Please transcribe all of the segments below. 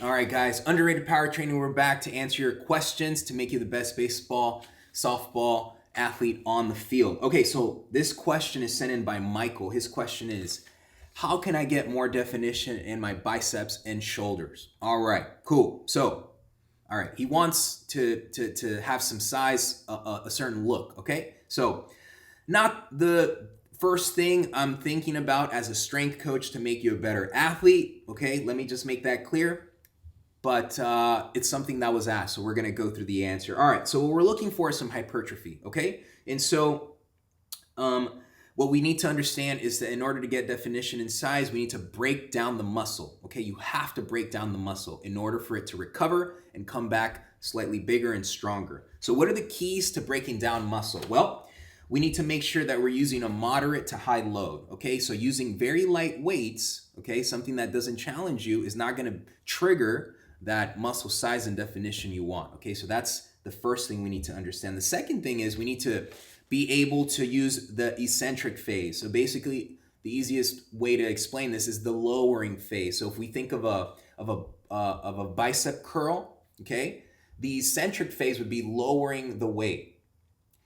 All right, guys, underrated power training. We're back to answer your questions to make you the best baseball, softball athlete on the field. Okay, so this question is sent in by Michael. His question is, how can I get more definition in my biceps and shoulders? All right, cool. So, all right, he wants to have some size, a certain look. Okay, so not the first thing I'm thinking about as a strength coach to make you a better athlete. Okay, let me just make that clear, but it's something that was asked, so we're going to go through the answer. All right, so what we're looking for is some hypertrophy, okay? And so what we need to understand is that in order to get definition and size, we need to break down the muscle, okay? You have to break down the muscle in order for it to recover and come back slightly bigger and stronger. So what are the keys to breaking down muscle? Well, we need to make sure that we're using a moderate to high load, okay? So using very light weights, okay, something that doesn't challenge you is not going to trigger that muscle size and definition you want. Okay, so that's the first thing we need to understand. The second thing is we need to be able to use the eccentric phase. So basically, the easiest way to explain this is the lowering phase. So if we think of a bicep curl, okay, the eccentric phase would be lowering the weight.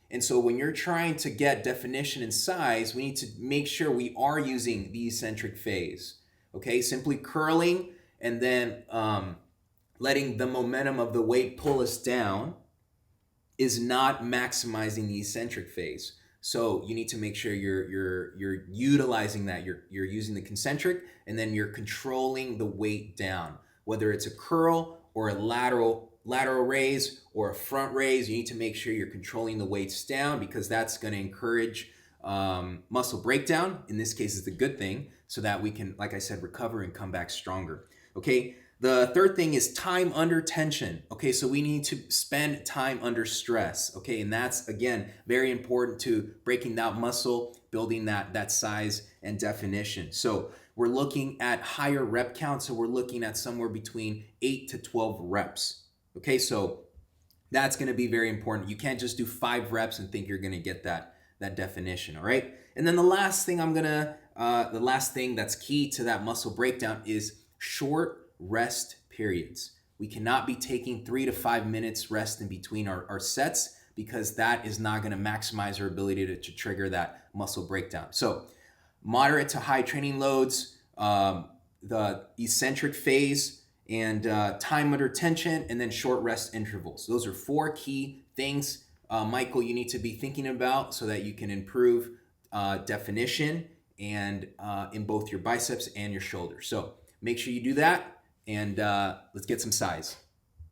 And so when you're trying to get definition and size, we need to make sure we are using the eccentric phase. Okay, simply curling and then letting the momentum of the weight pull us down is not maximizing the eccentric phase. So you need to make sure you're utilizing that. You're using the concentric, and then you're controlling the weight down. Whether it's a curl or a lateral raise or a front raise, you need to make sure you're controlling the weights down, because that's going to encourage muscle breakdown. In this case, is the good thing, so that we can, like I said, recover and come back stronger. Okay. The third thing is time under tension. Okay, so we need to spend time under stress. Okay, and that's, again, very important to breaking that muscle, building that size and definition. So we're looking at higher rep counts. So we're looking at somewhere between 8 to 12 reps. Okay, so that's going to be very important. You can't just do 5 reps and think you're going to get that definition. All right, and then the last thing that's key to that muscle breakdown is short rest periods. We cannot be taking 3 to 5 minutes rest in between our sets, because that is not going to maximize our ability to trigger that muscle breakdown. So moderate to high training loads, the eccentric phase, and time under tension, and then short rest intervals. Those are 4 key things, Michael, you need to be thinking about so that you can improve definition and in both your biceps and your shoulders. So make sure you do that, and let's get some size.